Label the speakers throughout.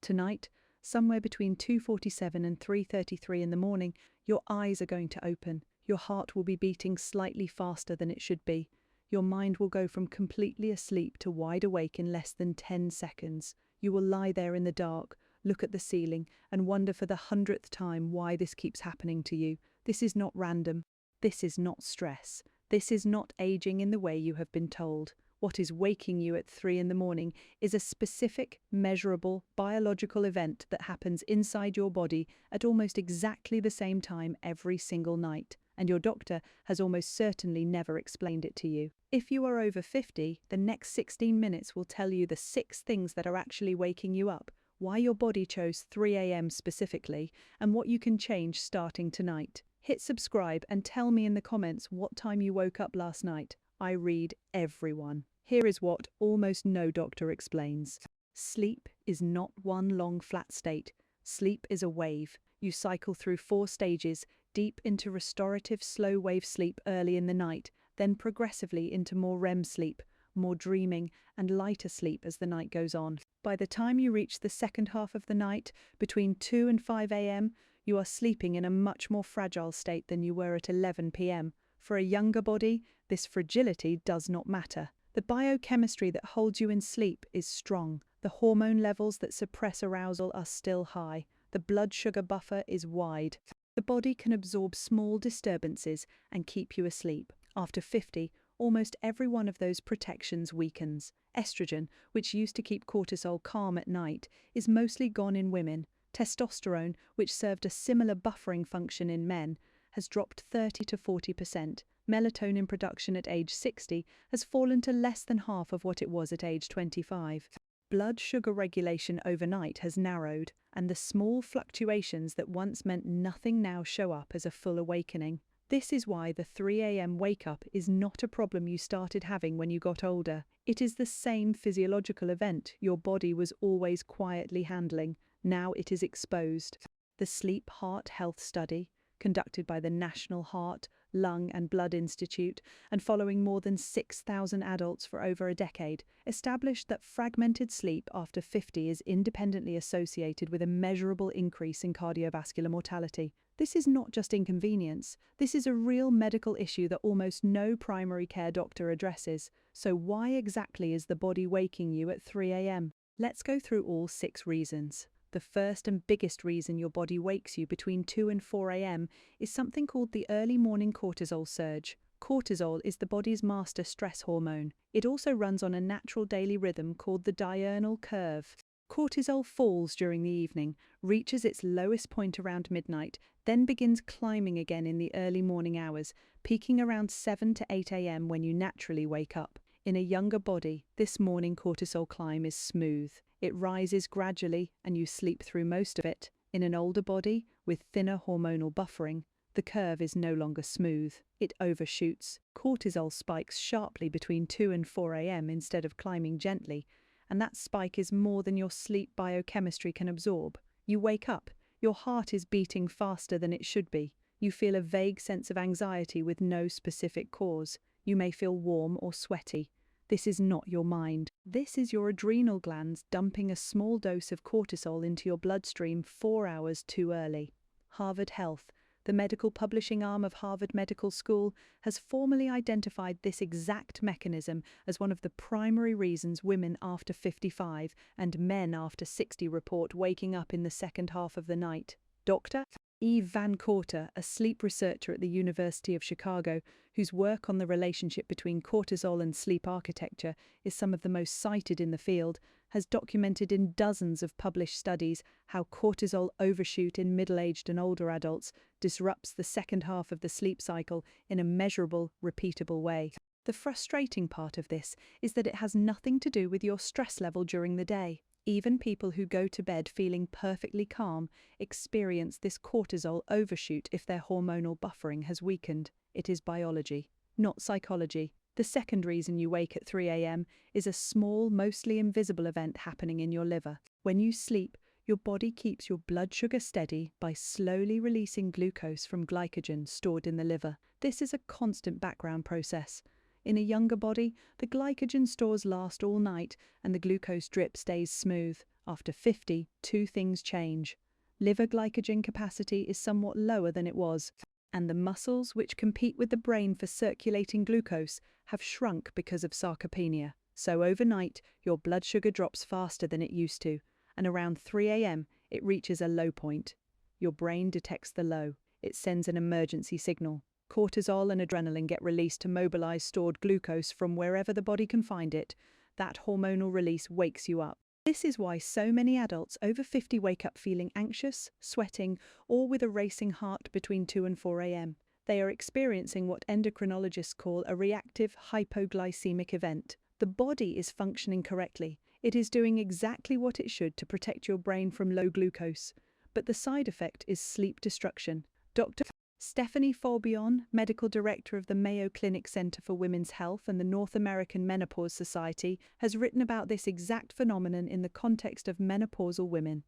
Speaker 1: Tonight, somewhere between 2:47 and 3:33 in the morning, your eyes are going to open. Your heart will be beating slightly faster than it should be. Your mind will go from completely asleep to wide awake in less than 10 seconds. You will lie there in the dark, look at the ceiling, and wonder for the 100th time why this keeps happening to you. This is not random. This is not stress. This is not aging in the way you have been told. What is waking you at 3 in the morning is a specific, measurable, biological event that happens inside your body at almost exactly the same time every single night, and your doctor has almost certainly never explained it to you. If you are over 50, the next 16 minutes will tell you the 6 things that are actually waking you up, why your body chose 3 a.m. specifically, and what you can change starting tonight. Hit subscribe and tell me in the comments what time you woke up last night. I read everyone. Here is what almost no doctor explains. Sleep is not one long flat state. Sleep is a wave. You cycle through 4 stages, deep into restorative slow wave sleep early in the night, then progressively into more REM sleep, more dreaming, and lighter sleep as the night goes on. By the time you reach the second half of the night, between 2 and 5 a.m., you are sleeping in a much more fragile state than you were at 11 p.m. For a younger body, this fragility does not matter. The biochemistry that holds you in sleep is strong. The hormone levels that suppress arousal are still high. The blood sugar buffer is wide. The body can absorb small disturbances and keep you asleep. After 50, almost every one of those protections weakens. Estrogen, which used to keep cortisol calm at night, is mostly gone in women. Testosterone, which served a similar buffering function in men, has dropped 30 to 40%. Melatonin production at age 60 has fallen to less than half of what it was at age 25. Blood sugar regulation overnight has narrowed, and the small fluctuations that once meant nothing now show up as a full awakening. This is why the 3 a.m. wake-up is not a problem you started having when you got older. It is the same physiological event your body was always quietly handling. Now it is exposed. The Sleep Heart Health Study, conducted by the National Heart, Lung and Blood Institute, and following more than 6,000 adults for over a decade, established that fragmented sleep after 50 is independently associated with a measurable increase in cardiovascular mortality. This is not just inconvenience. This is a real medical issue that almost no primary care doctor addresses. So why exactly is the body waking you at 3 a.m.? Let's go through all 6 reasons. The first and biggest reason your body wakes you between 2 and 4 a.m. is something called the early morning cortisol surge. Cortisol is the body's master stress hormone. It also runs on a natural daily rhythm called the diurnal curve. Cortisol falls during the evening, reaches its lowest point around midnight, then begins climbing again in the early morning hours, peaking around 7 to 8 a.m. when you naturally wake up. In a younger body, this morning cortisol climb is smooth. It rises gradually and you sleep through most of it. In an older body, with thinner hormonal buffering, the curve is no longer smooth. It overshoots. Cortisol spikes sharply between 2 and 4 a.m. instead of climbing gently, and that spike is more than your sleep biochemistry can absorb. You wake up. Your heart is beating faster than it should be. You feel a vague sense of anxiety with no specific cause. You may feel warm or sweaty. This is not your mind. This is your adrenal glands dumping a small dose of cortisol into your bloodstream 4 hours too early. Harvard Health, the medical publishing arm of Harvard Medical School, has formally identified this exact mechanism as one of the primary reasons women after 55 and men after 60 report waking up in the second half of the night. Dr. Eve Van Korter, a sleep researcher at the University of Chicago, whose work on the relationship between cortisol and sleep architecture is some of the most cited in the field, has documented in dozens of published studies how cortisol overshoot in middle-aged and older adults disrupts the second half of the sleep cycle in a measurable, repeatable way. The frustrating part of this is that it has nothing to do with your stress level during the day. Even people who go to bed feeling perfectly calm experience this cortisol overshoot if their hormonal buffering has weakened. It is biology, not psychology. The second reason you wake at 3 a.m. is a small, mostly invisible event happening in your liver. When you sleep, your body keeps your blood sugar steady by slowly releasing glucose from glycogen stored in the liver. This is a constant background process. In a younger body, the glycogen stores last all night and the glucose drip stays smooth. After 50, two things change. Liver glycogen capacity is somewhat lower than it was, and the muscles which compete with the brain for circulating glucose have shrunk because of sarcopenia. So overnight, your blood sugar drops faster than it used to, and around 3 a.m. it reaches a low point. Your brain detects the low. It sends an emergency signal. Cortisol and adrenaline get released to mobilize stored glucose from wherever the body can find it. That hormonal release wakes you up. This is why so many adults over 50 wake up feeling anxious, sweating, or with a racing heart between 2 and 4 a.m. They are experiencing what endocrinologists call a reactive hypoglycemic event. The body is functioning correctly. It is doing exactly what it should to protect your brain from low glucose. But the side effect is sleep destruction. Dr. Stephanie Forbion, medical director of the Mayo Clinic Center for Women's Health and the North American Menopause Society, has written about this exact phenomenon in the context of menopausal women.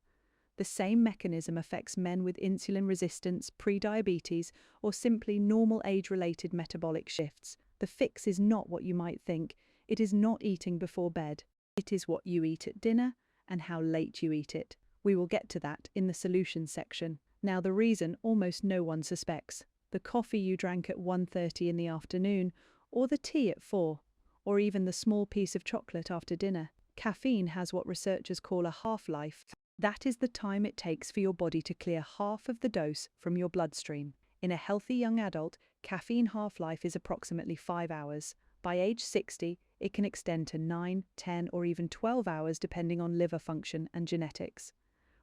Speaker 1: The same mechanism affects men with insulin resistance, prediabetes, or simply normal age-related metabolic shifts. The fix is not what you might think. It is not eating before bed. It is what you eat at dinner and how late you eat it. We will get to that in the solutions section. Now, the reason almost no one suspects. The coffee you drank at 1:30 in the afternoon, or the tea at 4, or even the small piece of chocolate after dinner. Caffeine has what researchers call a half-life. That is the time it takes for your body to clear half of the dose from your bloodstream. In a healthy young adult, caffeine half-life is approximately 5 hours. By age 60, it can extend to 9, 10, or even 12 hours depending on liver function and genetics.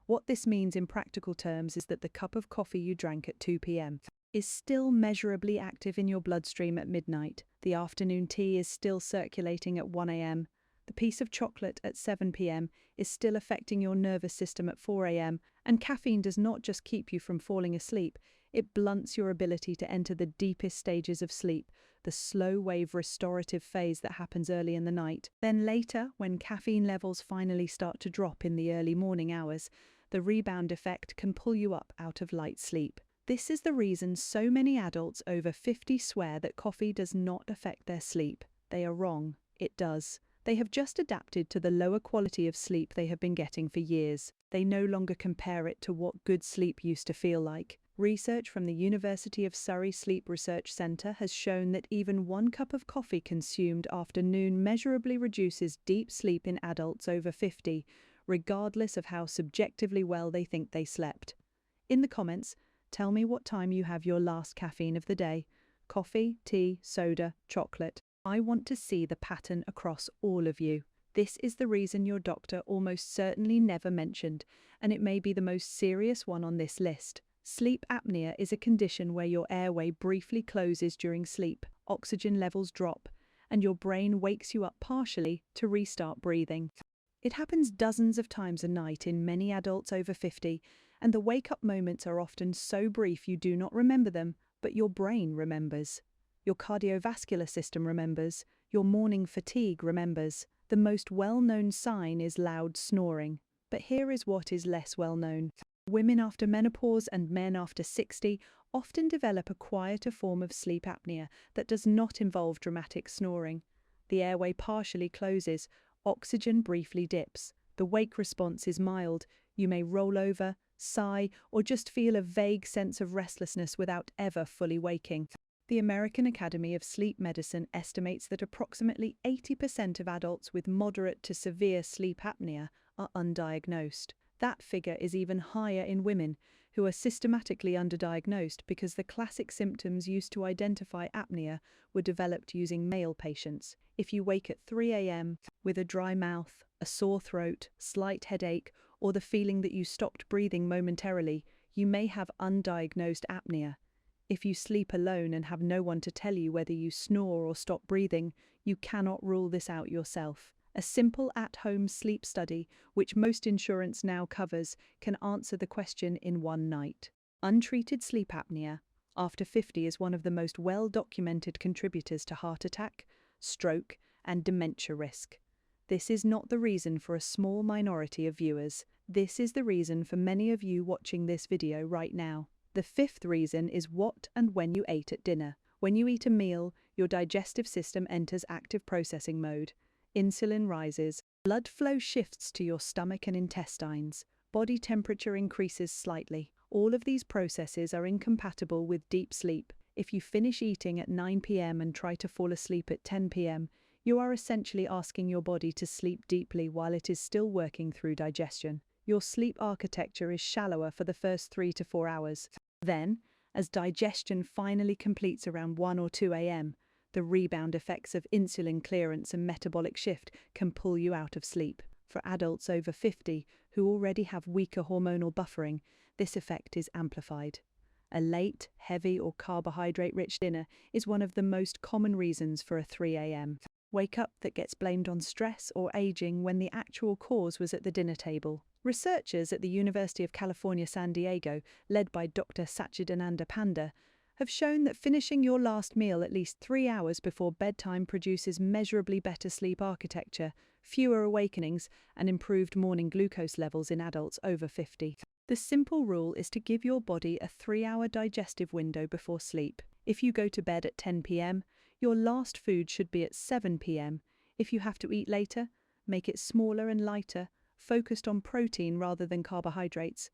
Speaker 1: What this means in practical terms is that the cup of coffee you drank at 2 p.m. is still measurably active in your bloodstream at midnight. The afternoon tea is still circulating at 1 a.m. The piece of chocolate at 7 p.m. is still affecting your nervous system at 4 a.m. And caffeine does not just keep you from falling asleep, it blunts your ability to enter the deepest stages of sleep, the slow-wave restorative phase that happens early in the night. Then later, when caffeine levels finally start to drop in the early morning hours, the rebound effect can pull you up out of light sleep. This is the reason so many adults over 50 swear that coffee does not affect their sleep. They are wrong. It does. They have just adapted to the lower quality of sleep they have been getting for years. They no longer compare it to what good sleep used to feel like. Research from the University of Surrey Sleep Research Centre has shown that even 1 cup of coffee consumed after noon measurably reduces deep sleep in adults over 50, regardless of how subjectively well they think they slept. In the comments, tell me what time you have your last caffeine of the day. Coffee, tea, soda, chocolate. I want to see the pattern across all of you. This is the reason your doctor almost certainly never mentioned, and it may be the most serious one on this list. Sleep apnea is a condition where your airway briefly closes during sleep, oxygen levels drop, and your brain wakes you up partially to restart breathing. It happens dozens of times a night in many adults over 50, and the wake-up moments are often so brief you do not remember them, but your brain remembers. Your cardiovascular system remembers. Your morning fatigue remembers. The most well-known sign is loud snoring. But here is what is less well-known. Women after menopause and men after 60 often develop a quieter form of sleep apnea that does not involve dramatic snoring. The airway partially closes, oxygen briefly dips. The wake response is mild. You may roll over, sigh, or just feel a vague sense of restlessness without ever fully waking. The American Academy of Sleep Medicine estimates that approximately 80% of adults with moderate to severe sleep apnea are undiagnosed. That figure is even higher in women, who are systematically underdiagnosed because the classic symptoms used to identify apnea were developed using male patients. If you wake at 3 a.m. with a dry mouth, a sore throat, slight headache, or the feeling that you stopped breathing momentarily, you may have undiagnosed apnea. If you sleep alone and have no one to tell you whether you snore or stop breathing, you cannot rule this out yourself. A simple at-home sleep study, which most insurance now covers, can answer the question in one night. Untreated sleep apnea after 50 is one of the most well-documented contributors to heart attack, stroke, and dementia risk. This is not the reason for a small minority of viewers. This is the reason for many of you watching this video right now. The fifth reason is what and when you ate at dinner. When you eat a meal, your digestive system enters active processing mode. Insulin rises. Blood flow shifts to your stomach and intestines. Body temperature increases slightly. All of these processes are incompatible with deep sleep. If you finish eating at 9 p.m. and try to fall asleep at 10 p.m., you are essentially asking your body to sleep deeply while it is still working through digestion. Your sleep architecture is shallower for the first 3 to 4 hours. Then, as digestion finally completes around 1 or 2 a.m., the rebound effects of insulin clearance and metabolic shift can pull you out of sleep. For adults over 50 who already have weaker hormonal buffering, this effect is amplified. A late, heavy or carbohydrate-rich dinner is one of the most common reasons for a 3 a.m. wake-up that gets blamed on stress or aging when the actual cause was at the dinner table. Researchers at the University of California, San Diego, led by Dr. Sachidananda Panda, have shown that finishing your last meal at least 3 hours before bedtime produces measurably better sleep architecture, fewer awakenings, and improved morning glucose levels in adults over 50. The simple rule is to give your body a 3-hour digestive window before sleep. If you go to bed at 10 p.m., your last food should be at 7 p.m. If you have to eat later, make it smaller and lighter, focused on protein rather than carbohydrates.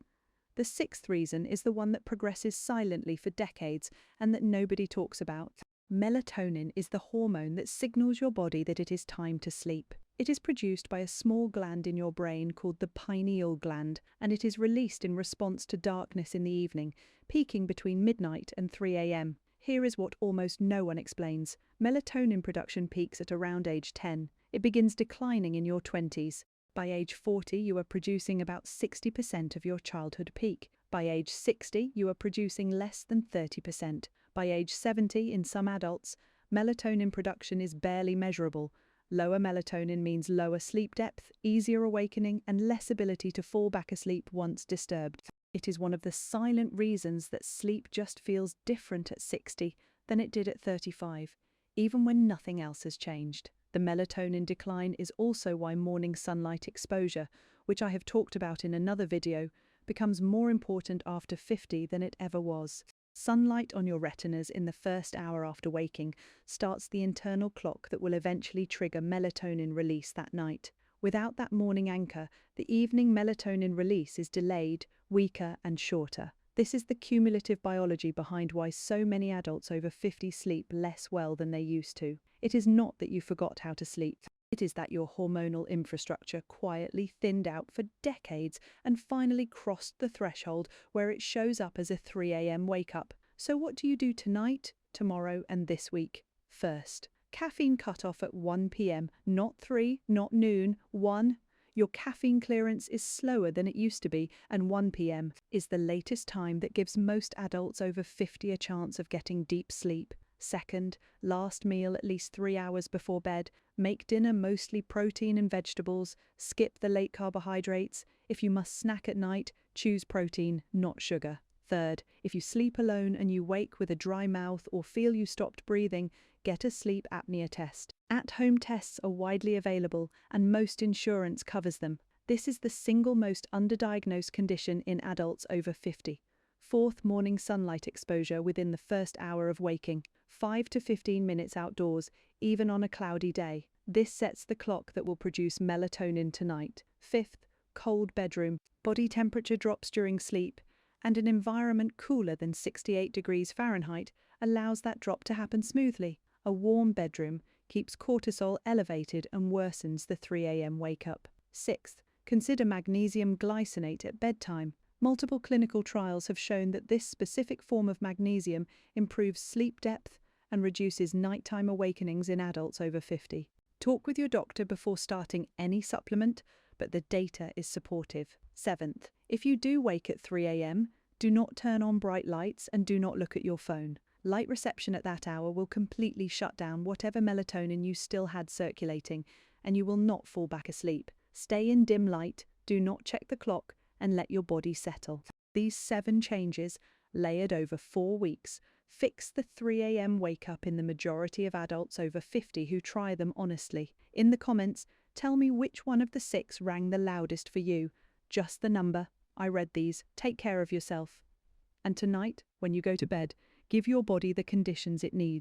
Speaker 1: The sixth reason is the one that progresses silently for decades and that nobody talks about. Melatonin is the hormone that signals your body that it is time to sleep. It is produced by a small gland in your brain called the pineal gland, and it is released in response to darkness in the evening, peaking between midnight and 3 a.m. Here is what almost no one explains. Melatonin production peaks at around age 10. It begins declining in your 20s. By age 40, you are producing about 60% of your childhood peak. By age 60, you are producing less than 30%. By age 70, in some adults, melatonin production is barely measurable. Lower melatonin means lower sleep depth, easier awakening, and less ability to fall back asleep once disturbed. It is one of the silent reasons that sleep just feels different at 60 than it did at 35, even when nothing else has changed. The melatonin decline is also why morning sunlight exposure, which I have talked about in another video, becomes more important after 50 than it ever was. Sunlight on your retinas in the first hour after waking starts the internal clock that will eventually trigger melatonin release that night. Without that morning anchor, the evening melatonin release is delayed, weaker, and shorter. This is the cumulative biology behind why so many adults over 50 sleep less well than they used to. It is not that you forgot how to sleep. It is that your hormonal infrastructure quietly thinned out for decades and finally crossed the threshold where it shows up as a 3 a.m. wake-up. So what do you do tonight, tomorrow, and this week? First, caffeine cutoff at 1 p.m., not 3, not noon, 1. Your caffeine clearance is slower than it used to be, and 1 p.m. is the latest time that gives most adults over 50 a chance of getting deep sleep. Second, last meal at least 3 hours before bed. Make dinner mostly protein and vegetables. Skip the late carbohydrates. If you must snack at night, choose protein, not sugar. Third, if you sleep alone and you wake with a dry mouth or feel you stopped breathing, get a sleep apnea test. At-home tests are widely available and most insurance covers them. This is the single most underdiagnosed condition in adults over 50. Fourth, morning sunlight exposure within the first hour of waking. 5 to 15 minutes outdoors, even on a cloudy day. This sets the clock that will produce melatonin tonight. Fifth, cold bedroom. Body temperature drops during sleep, and an environment cooler than 68 degrees Fahrenheit allows that drop to happen smoothly. A warm bedroom keeps cortisol elevated and worsens the 3 a.m. wake-up. Sixth, consider magnesium glycinate at bedtime. Multiple clinical trials have shown that this specific form of magnesium improves sleep depth and reduces nighttime awakenings in adults over 50. Talk with your doctor before starting any supplement, but the data is supportive. Seventh, if you do wake at 3 a.m., do not turn on bright lights and do not look at your phone. Light reception at that hour will completely shut down whatever melatonin you still had circulating, and you will not fall back asleep. Stay in dim light, do not check the clock, and let your body settle. These 7 changes, layered over 4 weeks, fix the 3 a.m. wake-up in the majority of adults over 50 who try them honestly. In the comments, tell me which one of the 6 rang the loudest for you. Just the number. I read these. Take care of yourself. And tonight, when you go to bed, give your body the conditions it needs.